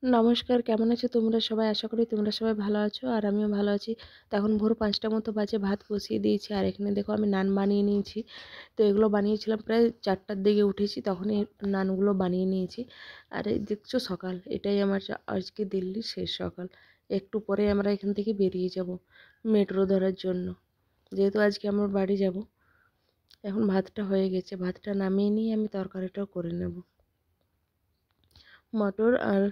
নমস্কার, কেমন আছো তোমরা সবাই? আশা করি তোমরা সবাই ভালো আছো আর আমিও ভালো আছি। তো এখন ভোর ৫টার মতো বাজে, ভাত বসিয়ে দিয়েছি আর এখানে দেখো আমি নান বানিয়ে নিয়েছি। তো এগুলো বানিয়েছিলাম প্রায় ৪টার দিকে উঠেছি, তখনই নানগুলো বানিয়ে নিয়েছি। আর এই দেখছো সকাল, এটাই আমার আজকে দিল্লির শেষ সকাল। একটু পরে আমরা এখান থেকে বেরিয়ে যাব মেট্রো ধরার জন্য, যেহেতু আজকে আমার বাড়ি যাব। এখন ভাতটা হয়ে গেছে, ভাতটা নামিয়ে নিয়ে আমি তরকারিটাও করে নেব। মটর আর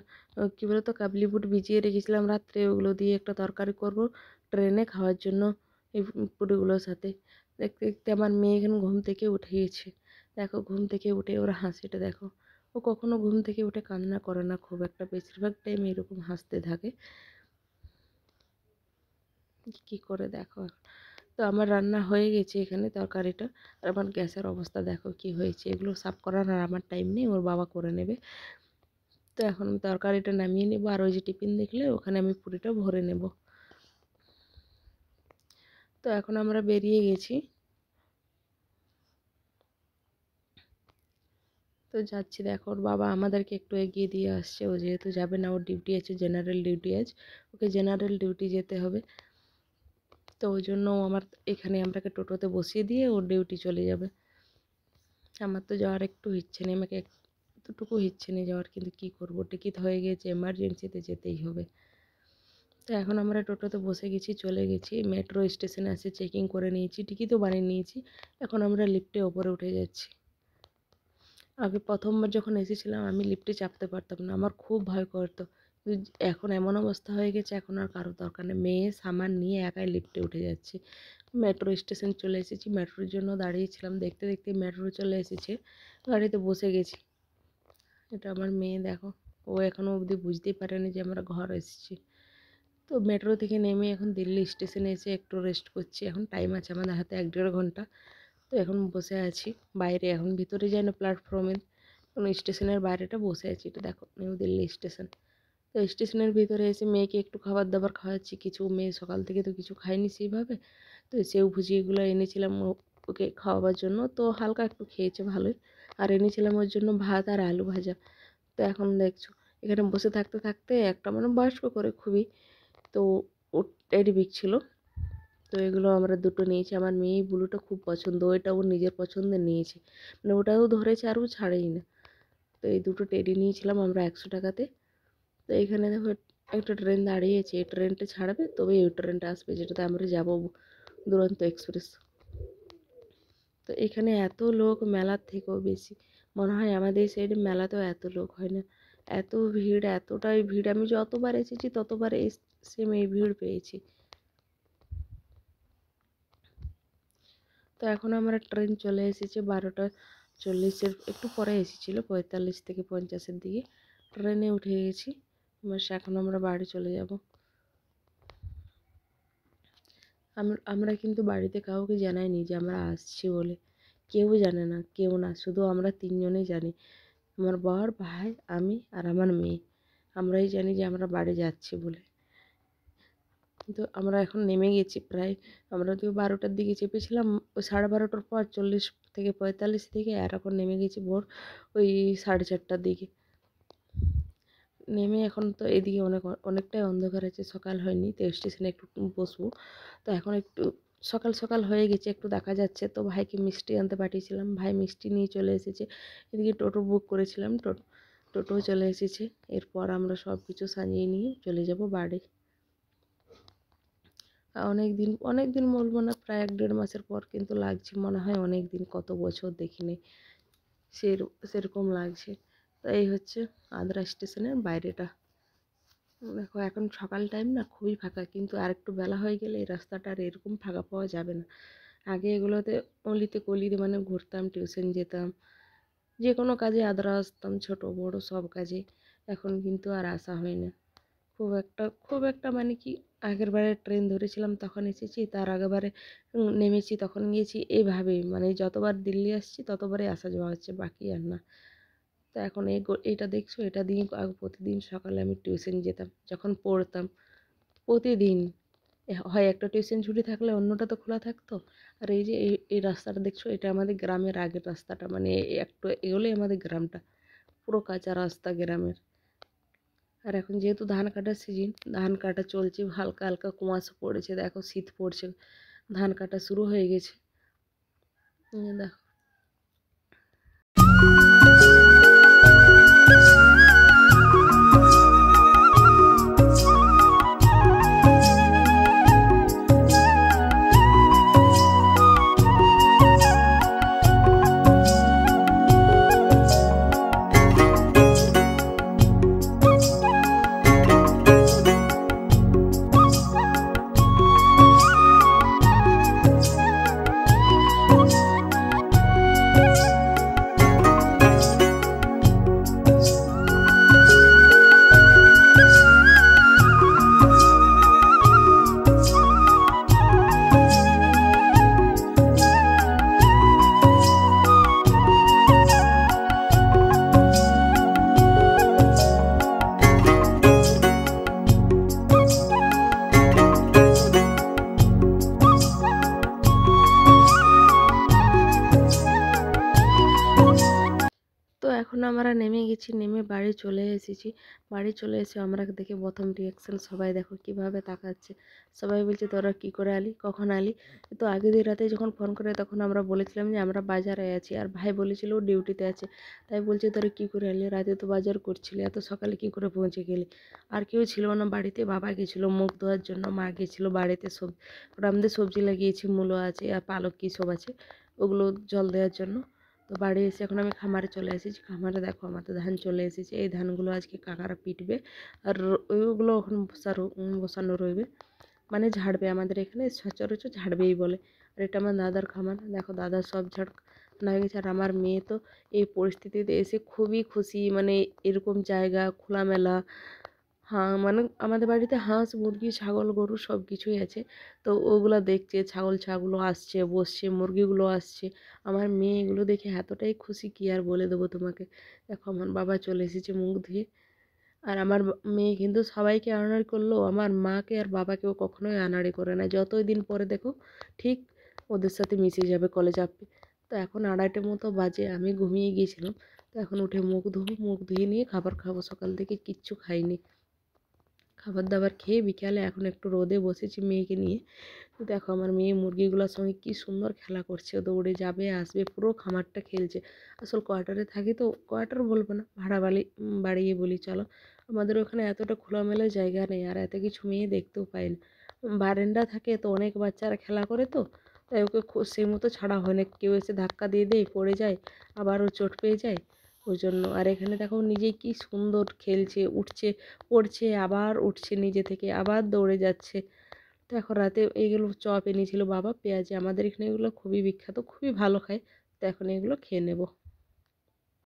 কী বলতো কাবলি বুট ভিজিয়ে রেখেছিলাম রাত্রে, ওগুলো দিয়ে একটা তরকারি করব ট্রেনে খাওয়ার জন্য এই পুরিগুলোর সাথে। দেখতে দেখতে আমার মেয়ে এখানে ঘুম থেকে উঠে গেছে। দেখো ঘুম থেকে উঠে ওর হাসিটা দেখো। ও কখনো ঘুম থেকে উঠে কান্না করে না খুব একটা, বেশিরভাগ টাইম এরকম হাসতে থাকে। কি করে দেখো। তো আমার রান্না হয়ে গেছে এখানে তরকারিটা। আর আমার গ্যাসের অবস্থা দেখো কি হয়েছে। এগুলো সাফ করার আর আমার টাইম নেই, ওর বাবা করে নেবে। তো এখন আমি তরকারিটা নামিয়ে নেব, আর ওই যে টিফিন দেখলে ওখানে আমি পুরিটা ভরে নেব। তো এখন আমরা বেরিয়ে গেছি। তো যাচ্ছি, দেখো ওর বাবা আমাদেরকে একটু এগিয়ে দিয়ে আসছে। ও যেহেতু যাবে না, ওর ডিউটি আছে, জেনারেল ডিউটি আছে, ওকে জেনারেল ডিউটি যেতে হবে। তো ওই জন্য ও আমার এখানে আমরাকে টোটোতে বসিয়ে দিয়ে ওর ডিউটি চলে যাবে। আমার তো যাওয়ার একটু ইচ্ছে নেই, আমাকে এতটুকু ইচ্ছে নেই যাওয়ার, কিন্তু কী করবো, টিকিট হয়ে গেছে, এমার্জেন্সিতে যেতেই হবে। তো এখন আমরা টোটোতে বসে গেছি, চলে গেছি মেট্রো স্টেশনে। এসে চেকিং করে নিয়েছি, টিকিটও বানিয়ে নিয়েছি। এখন আমরা লিফটে ওপরে উঠে যাচ্ছি। আগে প্রথমবার যখন এসেছিলাম আমি লিফটে চাপতে পারতাম না, আমার খুব ভয় করতো। কিন্তু এখন এমন অবস্থা হয়ে গেছে, এখন আর কারোর দরকার নেই, মেয়ে সামান নিয়ে একাই লিফটে উঠে যাচ্ছি। মেট্রো স্টেশন চলে এসেছি, মেট্রোর জন্য দাঁড়িয়েছিলাম, দেখতে দেখতে মেট্রো চলে এসেছে, গাড়িতে বসে গেছি। এটা আমার মেয়ে দেখো, ও এখনও অবধি বুঝতেই পারেনি যে আমরা ঘর এসেছি। তো মেট্রো থেকে নেমে এখন দিল্লি স্টেশনে এসে একটু রেস্ট করছি। এখন টাইম আছে আমাদের হাতে ১-১.৫ ঘন্টা। তো এখন বসে আছি বাইরে, এখন ভিতরে যাই না প্ল্যাটফর্মে, কোনো স্টেশনের বাইরেটা বসে আছি। এটা দেখো নিউ দিল্লি স্টেশন। তো স্টেশনের ভিতরে এসে মেয়েকে একটু খাবার দাবার খাওয়াচ্ছি। কিছু মেয়ে সকাল থেকে তো কিছু খায়নি সেইভাবে, তো সেও ভুজিয়েগুলো এনেছিলাম ওকে খাওয়াবার জন্য, তো হালকা একটু খেয়েছে ভালোই। আর এনেছিলাম ওর জন্য ভাত আর আলু ভাজা। তো এখন দেখছো এখানে বসে থাকতে থাকতে একটা মানে বয়স্ক করে খুবই, তো ও টেডি বিগ ছিল। তো এগুলো আমরা দুটো নিয়েছি, আমার মেয়ে ব্লুটা খুব পছন্দ, ওইটা ওর নিজের পছন্দের নিয়েছে, মানে ওটাও ধরেছে আর ও ছাড়েই না। তো এই দুটো টেডি নিয়েছিলাম আমরা 100 টাকাতে। তো এখানে দেখো একটা ট্রেন দাঁড়িয়েছে, এই ট্রেনটা ছাড়বে তবে এই ট্রেনটা আসবে যেটাতে আমরা যাবো দুরন্ত এক্সপ্রেস। তো এখানে এত লোক মেলার থেকেও বেশি, মনে হয় আমাদের এই সাইডে মেলাতেও এত লোক হয় না। এত ভিড়, এতটাই ভিড়, আমি যতবার এসেছি ততবার এই সেম এই ভিড় পেয়েছি। তো এখন আমরা ট্রেন চলে এসেছে 12টা 40-এর একটু পরে এসেছিলো, 45 থেকে 50-এর দিকে ট্রেনে উঠে গেছি। এখন আমরা বাড়ি চলে যাব। আমরা কিন্তু বাড়িতে কাউকে জানাইনি যে আমরা আসছি বলে, কেউ জানে না, কেউ না, শুধু আমরা তিনজনেই জানি, আমার বর, ভাই, আমি আর আমার মেয়ে। আমরাই জানি যে আমরা বাড়ি যাচ্ছি বলে। কিন্তু আমরা এখন নেমে গেছি প্রায়, আমরা তো 12টার দিকে চেপেছিলাম, ওই 12:30টার পর 40 থেকে 45 দিকে, আর এখন নেমে গেছি ভোর ওই 4:30টার দিকে। নেমে এখন তো এদিকে অনেকটাই অন্ধকার আছে, সকাল হয়নি, তো স্টেশনে একটু বসবো। তো এখন একটু সকাল সকাল হয়ে গেছে, একটু দেখা যাচ্ছে। তো ভাইকে মিষ্টি আনতে পাঠিয়েছিলাম, ভাই মিষ্টি নিয়ে চলে এসেছে। এদিকে টোটো বুক করেছিলাম, টোটো চলে এসেছে। এরপর আমরা সব কিছু সাজিয়ে নিয়ে চলে যাব বাড়ি। অনেক দিন বলবো না, প্রায় 1-1.5 মাসের পর কিন্তু লাগছে মনে হয় অনেক দিন, কত বছর দেখিনি সেরকম লাগছে। তো এই হচ্ছে আদ্রা স্টেশনের বাইরেটা। দেখো এখন সকাল টাইম না, খুবই ফাঁকা, কিন্তু আর একটু বেলা হয়ে গেলে এই রাস্তাটা আর এরকম ফাঁকা পাওয়া যাবে না। আগে এগুলোতে অলিতে গলিতে মানে ঘুরতাম, টিউশন যেতাম, যে কোনো কাজে আদ্রা আসতাম, ছোট বড় সব কাজে। এখন কিন্তু আর আসা হয় না খুব একটা মানে কি, আগের বারে ট্রেন ধরেছিলাম তখন এসেছি, তার আগেরবারে নেমেছি তখন গিয়েছি, এইভাবেই মানে যতবার দিল্লি আসছি ততবারই আসা যাওয়া হচ্ছে, বাকি আর না। তো এখন এইটা দেখছো, এটা দিয়ে আগে প্রতিদিন সকালে আমি টিউশন যেতাম যখন পড়তাম, প্রতিদিন। হয় একটা টিউশন ছুটি থাকলে অন্যটা তো খোলা থাকতো। আর এই যে এই রাস্তাটা দেখছো, এটা আমাদের গ্রামের আগের রাস্তাটা, মানে একটু এগোলেই আমাদের গ্রামটা, পুরো কাঁচা রাস্তা গ্রামের। আর এখন যেহেতু ধান কাটার সিজন, ধান কাটা চলছে, হালকা হালকা কুয়াশা পড়েছে, দেখো শীত পড়ছে, ধান কাটা শুরু হয়ে গেছে। দেখো তো এখন আমরা নেমে গেছি, নেমে বাড়ি চলে এসেছি। বাড়ি চলে এসে আমরা দেখে প্রথম রিয়াকশান সবাই দেখো কীভাবে তাকাচ্ছে। সবাই বলছে তোরা কী করে আলি, কখন আলি। তো আগের দিন রাতে যখন ফোন করে তখন আমরা বলেছিলাম যে আমরা বাজারে আছি, আর ভাই বলেছিল ও ডিউটিতে আছে। তাই বলছে তোরা কী করে আলি, রাতে তো বাজার করছিলি, এত সকালে কী করে পৌঁছে গেলি। আর কেউ ছিল না বাড়িতে, বাবা গেছিলো মুখ ধোয়ার জন্য, মা গেছিলো বাড়িতে ওরা আমাদের সবজি লাগিয়েছি, মূলো আছে আর পালক কী সব আছে, ওগুলো জল দেওয়ার জন্য। তো বাড়ি এসে এখন আমি খামারে চলে এসেছি। খামারে দেখো আমাদের ধান চলে এসেছে, এই ধানগুলো আজকে কাকারা পিটবে, আর ওইগুলো এখন বসানো রইবে, মানে ঝাড়বে। আমাদের এখানে সচরাচর ঝাড়বেই বলে। আর এটা আমার দাদার খামার, দেখো দাদার সব ঝাড় হয়ে গেছে। আর আমার মেয়ে তো এই পরিস্থিতিতে এসে খুবই খুশি, মানে এরকম জায়গা খোলামেলা। হ্যাঁ, মানে আমাদের বাড়িতে হাঁস মুরগি ছাগল গরু সব কিছুই আছে। তো ওগুলো দেখছে, ছাগলগুলো আসছে বসছে, মুরগিগুলো আসছে। আমার মেয়ে এগুলো দেখে এতটাই খুশি কি আর বলে দেবো তোমাকে। দেখো আমার বাবা চলে এসেছে মুখ ধুয়ে। আর আমার মেয়ে কিন্তু সবাইকে আনাড়ি করলেও আমার মাকে আর বাবাকেও কখনোই আনাড়ি করে না। যতই দিন পরে দেখো ঠিক ওদের সাথে মিশে যাবে কলেজ আপে। তো এখন 2:30 মতো বাজে, আমি ঘুমিয়ে গিয়েছিলাম। তো এখন উঠে মুখ ধুবো, মুখ ধুয়ে নিয়ে খাবার খাবো। সকাল থেকে কিচ্ছু খাইনি। খাবার দাবার খেয়ে বিকালে এখন একটু রোদে বসেছি মেয়েকে নিয়ে। তো দেখো আমার মেয়ে মুরগিগুলোর সঙ্গে কি সুন্দর খেলা করছে, দৌড়ে যাবে আসবে, পুরো খামারটা খেলছে। আসল কোয়ার্টারে থাকি তো, কোয়ার্টার বলবো না, ভাড়া বাড়িয়ে বলি চলো। আমাদের ওখানে এতটা খোলামেলা জায়গা নেই, আর এত কিছু মেয়ে দেখতেও পাই না। বারান্দা থাকে তো অনেক বাচ্চারা খেলা করে, তো তাই ওকে সেই মতো ছাড়া হয় না। কেউ এসে ধাক্কা দিয়ে দেয়, পড়ে যায়, আবারও চোট পেয়ে যায়, ওই জন্য। আর এখানে দেখো নিজেই কি সুন্দর খেলছে, উঠছে, পড়ছে, আবার উঠছে নিজে থেকে, আবার দৌড়ে যাচ্ছে। তো এখন রাতে এইগুলো চপ এনেছিল বাবা পেঁয়াজি, আমাদের এখানে এগুলো খুবই বিখ্যাত, খুবই ভালো খায়। তো এখন এগুলো খেয়ে নেব।